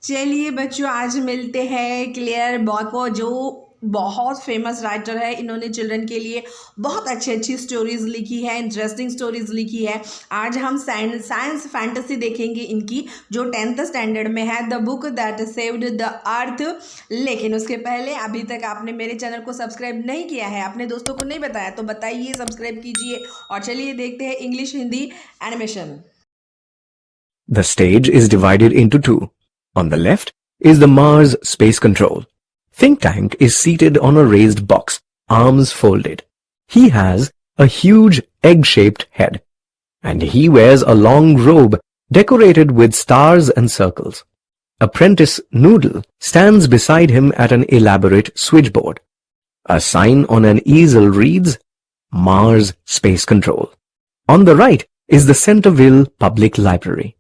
चलिए बच्चों, आज मिलते हैं क्लेयर बॉय को, जो बहुत फेमस राइटर है। इन्होंने चिल्ड्रन के लिए बहुत अच्छी अच्छी स्टोरीज लिखी है, इंटरेस्टिंग स्टोरीज लिखी है। आज हम साइंस फैंटेसी देखेंगे इनकी, जो 10th स्टैंडर्ड में है, the book that saved the earth. लेकिन उसके पहले अभी तक आपने मेरे चैनल को सब्सक्राइब नहीं किया है, अपने दोस्तों को नहीं बताया, तो बताइए, सब्सक्राइब कीजिए। और चलिए देखते हैं English Hindi animation. The stage is divided into two. On the left is the Mars Space Control. Think Tank is seated on a raised box, arms folded. He has a huge egg-shaped head, and he wears a long robe decorated with stars and circles. Apprentice Noodle stands beside him at an elaborate switchboard. A sign on an easel reads, Mars Space Control. On the right is the Centerville Public Library.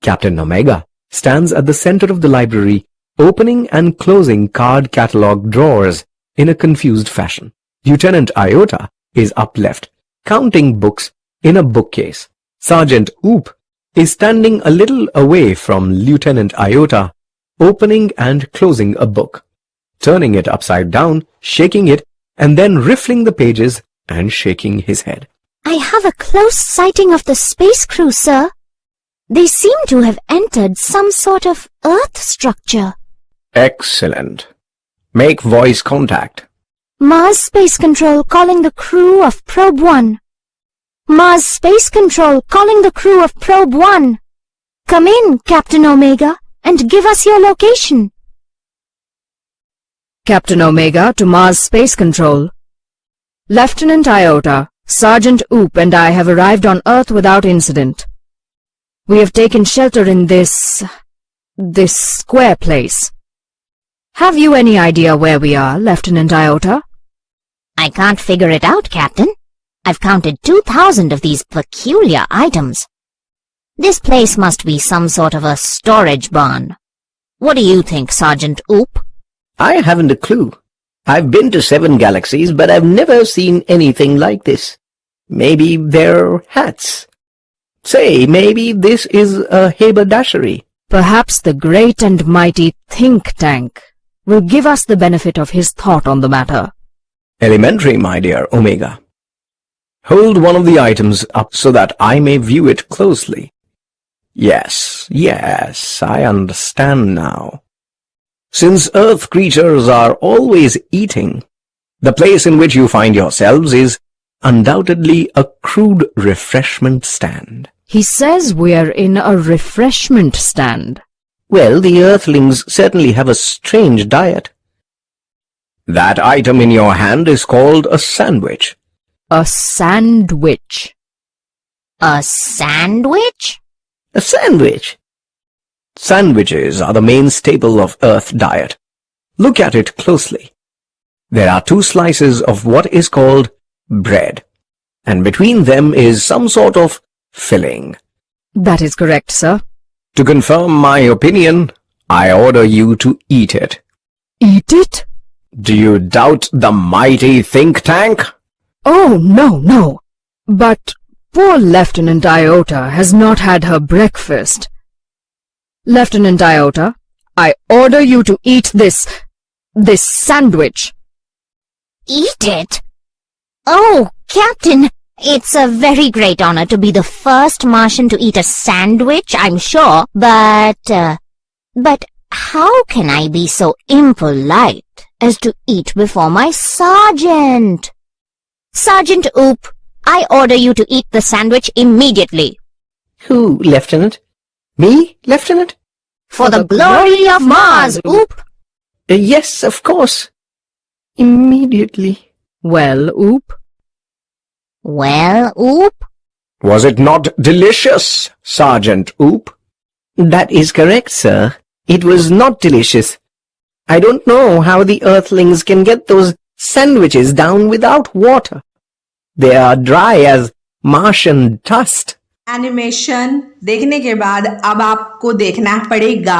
Captain Omega stands at the center of the library, opening and closing card catalog drawers in a confused fashion. Lieutenant Iota is up left, counting books in a bookcase. Sergeant Oop is standing a little away from Lieutenant Iota, opening and closing a book, turning it upside down, shaking it, and then riffling the pages and shaking his head. I have a close sighting of the space crew, sir. They seem to have entered some sort of Earth structure. Excellent. Make voice contact. Mars Space Control calling the crew of Probe 1. Mars Space Control calling the crew of Probe 1. Come in, Captain Omega, and give us your location. Captain Omega to Mars Space Control. Lieutenant Iota, Sergeant Oop and I have arrived on Earth without incident. We have taken shelter in this square place. Have you any idea where we are, Lieutenant Iota? I can't figure it out, Captain. I've counted 2,000 of these peculiar items. This place must be some sort of a storage barn. What do you think, Sergeant Oop? I haven't a clue. I've been to 7 galaxies, but I've never seen anything like this. Maybe they're hats. Say, maybe this is a haberdashery. Perhaps the great and mighty Think Tank will give us the benefit of his thought on the matter. Elementary, my dear Omega. Hold one of the items up so that I may view it closely. Yes, I understand now. Since Earth creatures are always eating, the place in which you find yourselves is undoubtedly a crude refreshment stand. He says we're in a refreshment stand. Well, the Earthlings certainly have a strange diet. That item in your hand is called a sandwich. A sandwich. A sandwich? A sandwich? Sandwiches are the main staple of Earth diet. Look at it closely. There are 2 slices of what is called bread, and between them is some sort of filling. That is correct, sir. To confirm my opinion, I order you to eat it. Eat it? Do you doubt the mighty Think Tank? Oh, no. But poor Lieutenant Iota has not had her breakfast. Lieutenant Iota, I order you to eat this sandwich. Eat it? Oh, Captain, it's a very great honor to be the first Martian to eat a sandwich, I'm sure, but how can I be so impolite as to eat before my sergeant? Sergeant Oop, I order you to eat the sandwich immediately. Who, Lieutenant? Me, Lieutenant? For the glory of Mars, Oop! Yes, of course. Immediately. Well, Oop? Well, Oop? Was it not delicious, Sergeant Oop? That is correct, sir. It was not delicious. I don't know how the Earthlings can get those sandwiches down without water. They are dry as Martian dust. Animation देखने के बाद अब आपको देखना पड़ेगा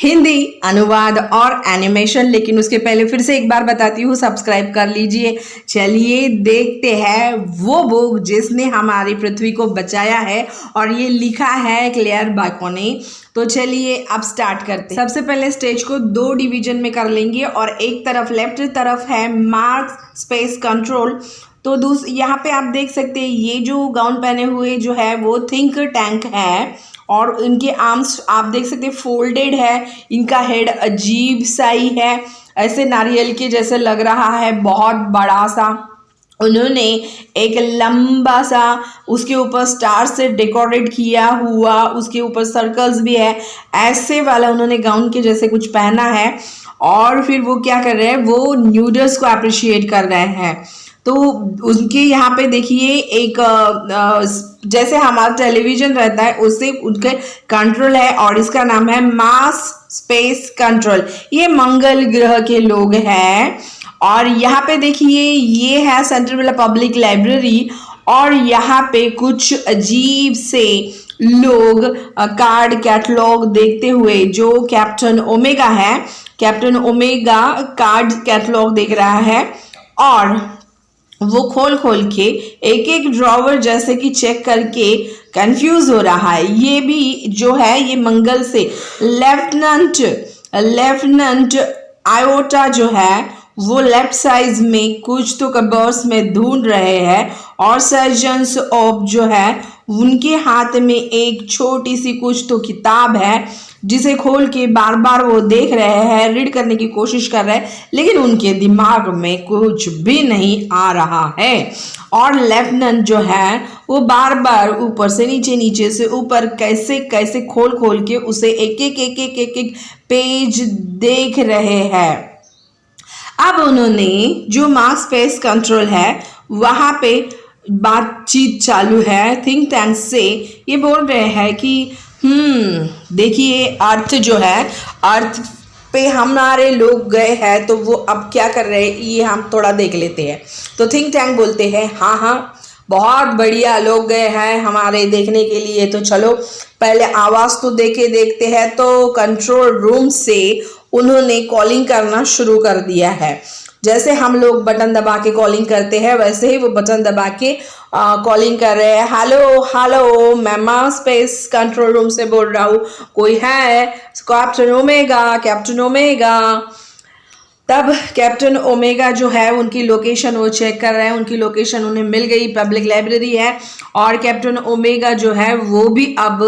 हिंदी अनुवाद और animation. लेकिन उसके पहले फिर से एक बार बताती हूँ, सब्सक्राइब कर लीजिए। चलिए देखते हैं वो बुक जिसने हमारी पृथ्वी को बचाया है, और ये लिखा है क्लेयर बाको ने। तो चलिए अब स्टार्ट करते हैं। सबसे पहले स्टेज को 2 डिवीजन में कर लेंगे, और एक तरफ लेफ्ट तरफ है मार्स स्पेस कंट्रोल। तो यहाँ पे आप देख सकते हैं ये जो गाउन पहने हुए जो है वो थिंक टैंक है, और इनके आर्म्स आप देख सकते हैं फोल्डेड है। इनका हेड अजीब सा ही है, ऐसे नारियल के जैसे लग रहा है, बहुत बड़ा सा। उन्होंने एक लंबा सा उसके ऊपर स्टार से डेकोरेट किया हुआ, उसके ऊपर सर्कल्स भी है, ऐसे वाला उन्होंने गाउन के जैसे कुछ पहना है। और फिर वो क्या कर रहे हैं, वो न्यूडल्स को अप्रिशिएट कर रहे हैं। तो उनके यहाँ पे देखिए एक जैसे हमारा टेलीविजन रहता है उससे उनके कंट्रोल है, और इसका नाम है मार्स स्पेस कंट्रोल। ये मंगल ग्रह के लोग हैं। और यहाँ पे देखिए ये है सेंट्रल पब्लिक लाइब्रेरी, और यहाँ पे कुछ अजीब से लोग कार्ड कैटलॉग देखते हुए, जो कैप्टन ओमेगा है, कैप्टन ओमेगा कार्ड कैटलॉग देख रहा है, और वो खोल खोल के एक एक ड्रॉवर जैसे कि चेक करके कंफ्यूज हो रहा है। ये भी जो है ये मंगल से लेफ्टिनेंट आयोटा जो है वो लेफ्ट साइड में कुछ तो कबर्ड्स में ढूंढ रहे हैं, और सर्जन्स ऑफ जो है उनके हाथ में एक छोटी सी कुछ तो किताब है, जिसे खोल के बार बार वो देख रहे हैं, रीड करने की कोशिश कर रहे हैं, लेकिन उनके दिमाग में कुछ भी नहीं आ रहा है। और लेफ्टिनेंट जो है वो बार बार ऊपर से नीचे, नीचे से ऊपर कैसे कैसे खोल खोल के उसे एक पेज देख रहे हैं। अब उन्होंने जो मार्स स्पेस कंट्रोल है वहाँ पे बातचीत चालू है थिंक टैंक से। ये बोल रहे हैं कि देखिए अर्थ जो है, अर्थ पे हमारे लोग गए हैं, तो वो अब क्या कर रहे हैं ये हम थोड़ा देख लेते हैं। तो थिंक टैंक बोलते हैं हाँ बहुत बढ़िया, लोग गए हैं हमारे देखने के लिए, तो चलो पहले आवाज़ तो देखते हैं। तो कंट्रोल रूम से उन्होंने कॉलिंग करना शुरू कर दिया है। जैसे हम लोग बटन दबा के कॉलिंग करते हैं, वैसे ही वो बटन दबा के कॉलिंग कर रहे हैं। हेलो मैं मार्स स्पेस कंट्रोल रूम से बोल रहा हूँ, कोई है? Captain omega. तब कैप्टन ओमेगा जो है उनकी लोकेशन वो चेक कर रहे हैं। उनकी लोकेशन उन्हें मिल गई, पब्लिक लाइब्रेरी है। और कैप्टन ओमेगा जो है वो भी अब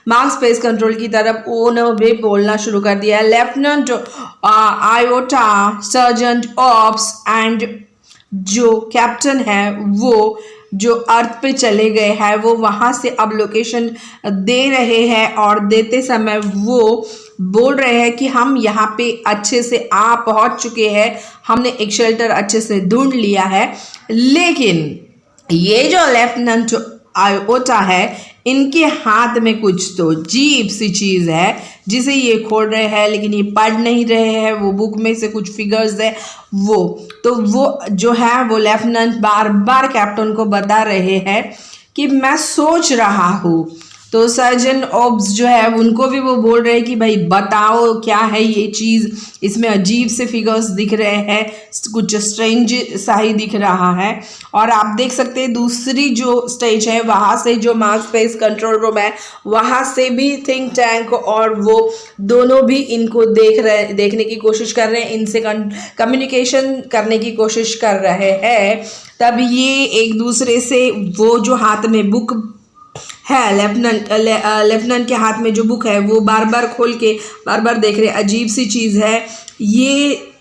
मार्स स्पेस कंट्रोल की तरफ उन्होंने भी बोलना शुरू कर दिया। Lieutenant iota, sergeant ops and जो कैप्टन है वो जो अर्थ पे चले गए हैं, वो वहाँ से अब लोकेशन दे रहे हैं, और देते समय वो बोल रहे हैं कि हम यहाँ पे अच्छे से आ पहुँच चुके हैं, हमने एक शेल्टर अच्छे से ढूंढ लिया है। लेकिन ये जो लेफ्टिनेंट आयोटा है, इनके हाथ में कुछ तो अजीब सी चीज़ है जिसे ये खोल रहे हैं, लेकिन ये पढ़ नहीं रहे हैं। वो बुक में से कुछ फिगर्स है वो जो है वो लेफ्टिनेंट बार बार कैप्टन को बता रहे हैं कि मैं सोच रहा हूँ। तो सर्जन ऑब्स जो है उनको भी वो बोल रहे हैं कि भाई बताओ क्या है ये चीज़, इसमें अजीब से फिगर्स दिख रहे हैं, कुछ स्ट्रेंज सा ही दिख रहा है। और आप देख सकते हैं दूसरी जो स्टेज है वहाँ से, जो मार्स स्पेस कंट्रोल रूम है, वहाँ से भी थिंक टैंक और वो दोनों भी इनको देखने की कोशिश कर रहे हैं, इनसे कम्युनिकेशन करने की कोशिश कर रहे हैं। तब ये एक दूसरे से वो जो हाथ में बुक है, लेफ्टिनेंट के हाथ में जो बुक है वो बार बार खोल के बार बार देख रहे, अजीब सी चीज़ है। ये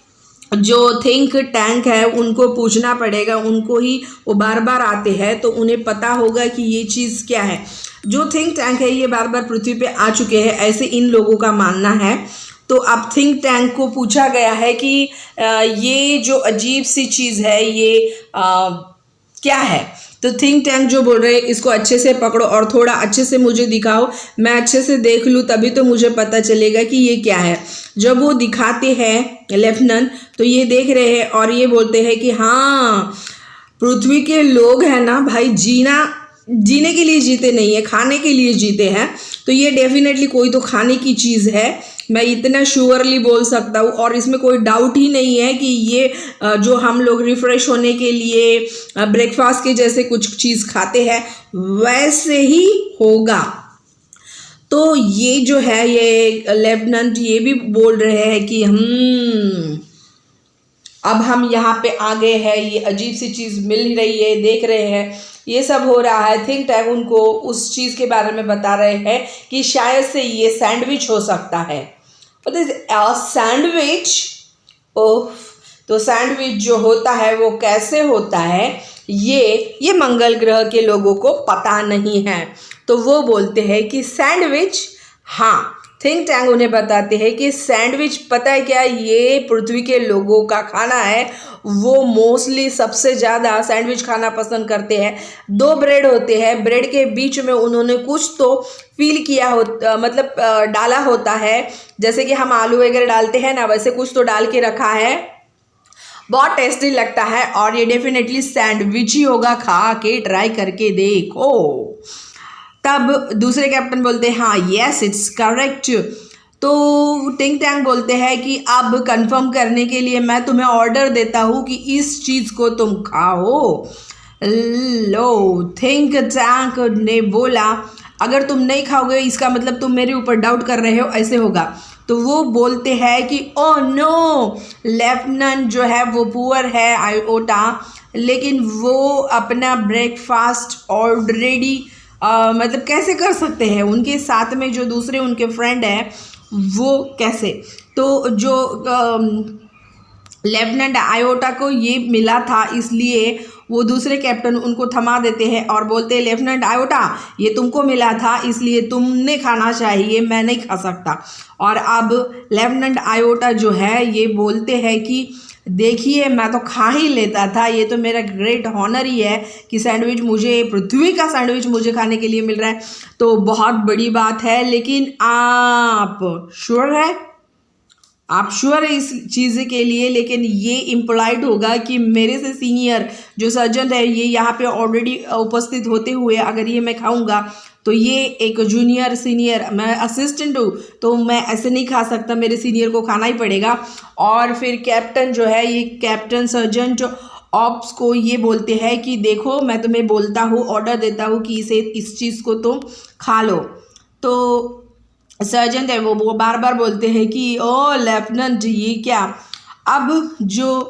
जो थिंक टैंक है उनको पूछना पड़ेगा, उनको ही वो बार बार आते हैं तो उन्हें पता होगा कि ये चीज़ क्या है। जो थिंक टैंक है ये बार बार पृथ्वी पे आ चुके हैं, ऐसे इन लोगों का मानना है। तो अब थिंक टैंक को पूछा गया है कि ये जो अजीब सी चीज़ है ये क्या है। तो थिंक टैंक जो बोल रहे हैं इसको अच्छे से पकड़ो और थोड़ा अच्छे से मुझे दिखाओ, मैं अच्छे से देख लूँ तभी तो मुझे पता चलेगा कि ये क्या है। जब वो दिखाते हैं लेफ्टिनेंट तो ये देख रहे हैं और ये बोलते हैं कि हाँ, पृथ्वी के लोग हैं ना भाई, जीना जीने के लिए जीते नहीं है, खाने के लिए जीते हैं। तो ये डेफिनेटली कोई तो खाने की चीज़ है, मैं इतना श्योरली बोल सकता हूँ। और इसमें कोई डाउट ही नहीं है कि ये जो हम लोग रिफ़्रेश होने के लिए ब्रेकफास्ट के जैसे कुछ चीज़ खाते हैं वैसे ही होगा। तो ये जो है ये लेफ्टिनेंट ये भी बोल रहे हैं कि अब हम यहाँ पे आ गए हैं, ये अजीब सी चीज़ मिल रही है, देख रहे हैं ये सब हो रहा है। थिंक टैंक उनको उस चीज़ के बारे में बता रहे हैं कि शायद से ये सैंडविच हो सकता है। सैंडविच, ओह, तो सैंडविच जो होता है वो कैसे होता है ये मंगल ग्रह के लोगों को पता नहीं है। तो वो बोलते हैं कि सैंडविच, हाँ, थिंक टैंक उन्हें बताते हैं कि सैंडविच पता है क्या, ये पृथ्वी के लोगों का खाना है। वो मोस्टली सबसे ज़्यादा सैंडविच खाना पसंद करते हैं। 2 ब्रेड होते हैं, ब्रेड के बीच में उन्होंने कुछ तो फील किया हो, मतलब डाला होता है, जैसे कि हम आलू वगैरह डालते हैं ना, वैसे कुछ तो डाल के रखा है। बहुत टेस्टी लगता है और ये डेफिनेटली सैंडविच ही होगा, खा के ट्राई करके देखो। तब दूसरे कैप्टन बोलते हैं हाँ यस इट्स करेक्ट। तो थिंक टैंक बोलते हैं कि अब कंफर्म करने के लिए मैं तुम्हें ऑर्डर देता हूँ कि इस चीज़ को तुम खाओ। लो, थिंक टैंक ने बोला अगर तुम नहीं खाओगे इसका मतलब तुम मेरे ऊपर डाउट कर रहे हो, ऐसे होगा। तो वो बोलते हैं कि ओ नो, लेफ्टिनेंट जो है वो पुअर है आयोटा, लेकिन वो अपना ब्रेकफास्ट ऑलरेडी मतलब कैसे कर सकते हैं, उनके साथ में जो दूसरे उनके फ्रेंड हैं वो कैसे। तो जो लेफ्टिनेंट आयोटा को ये मिला था इसलिए वो दूसरे कैप्टन उनको थमा देते हैं और बोलते हैं लेफ्टिनेंट आयोटा ये तुमको मिला था इसलिए तुमने खाना चाहिए, मैं नहीं खा सकता। और अब लेफ्टिनेंट आयोटा जो है ये बोलते हैं कि देखिए मैं तो खा ही लेता था, ये तो मेरा ग्रेट ऑनर ही है कि सैंडविच मुझे, पृथ्वी का सैंडविच मुझे खाने के लिए मिल रहा है, तो बहुत बड़ी बात है। लेकिन आप श्योर है, आप श्योर है इस चीज़ के लिए? लेकिन ये इम्प्लाइड होगा कि मेरे से सीनियर जो सर्जन है ये यहाँ पे ऑलरेडी उपस्थित होते हुए अगर ये मैं खाऊंगा तो ये एक जूनियर सीनियर, मैं असिस्टेंट हूँ तो मैं ऐसे नहीं खा सकता, मेरे सीनियर को खाना ही पड़ेगा। और फिर कैप्टन जो है ये कैप्टन सर्जेंट ऑप्स को ये बोलते हैं कि देखो मैं तुम्हें बोलता हूँ, ऑर्डर देता हूँ कि इस चीज़ को तुम खा लो। तो सर्जेंट है वो बार बार बोलते हैं कि ओ लेफ्टिनेंट ये क्या। अब जो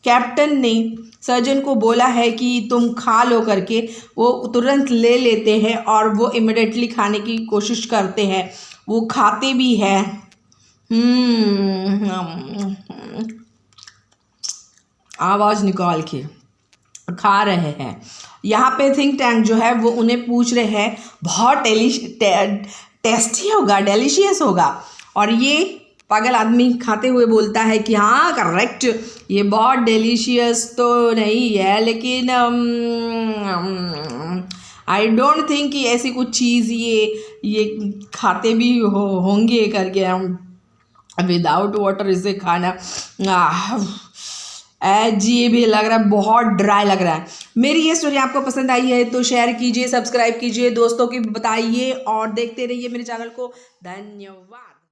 कैप्टन ने सर्जन को बोला है कि तुम खा लो करके, वो तुरंत ले लेते हैं और वो इमिडिएटली खाने की कोशिश करते हैं, वो खाते भी हैं। आवाज़ निकाल के खा रहे हैं। यहाँ पे थिंक टैंक जो है वो उन्हें पूछ रहे हैं बहुत टेस्टी होगा, डेलिशियस होगा। और ये पागल आदमी खाते हुए बोलता है कि हाँ करेक्ट, ये बहुत डिलीशियस तो नहीं है लेकिन आई डोंट थिंक कि ऐसी कुछ चीज़ ये खाते भी होंगे करके, हम विदाउट वाटर इसे खाना जी भी लग रहा है, बहुत ड्राई लग रहा है। मेरी ये स्टोरी आपको पसंद आई है तो शेयर कीजिए, सब्सक्राइब कीजिए, दोस्तों की बताइए और देखते रहिए मेरे चैनल को। धन्यवाद।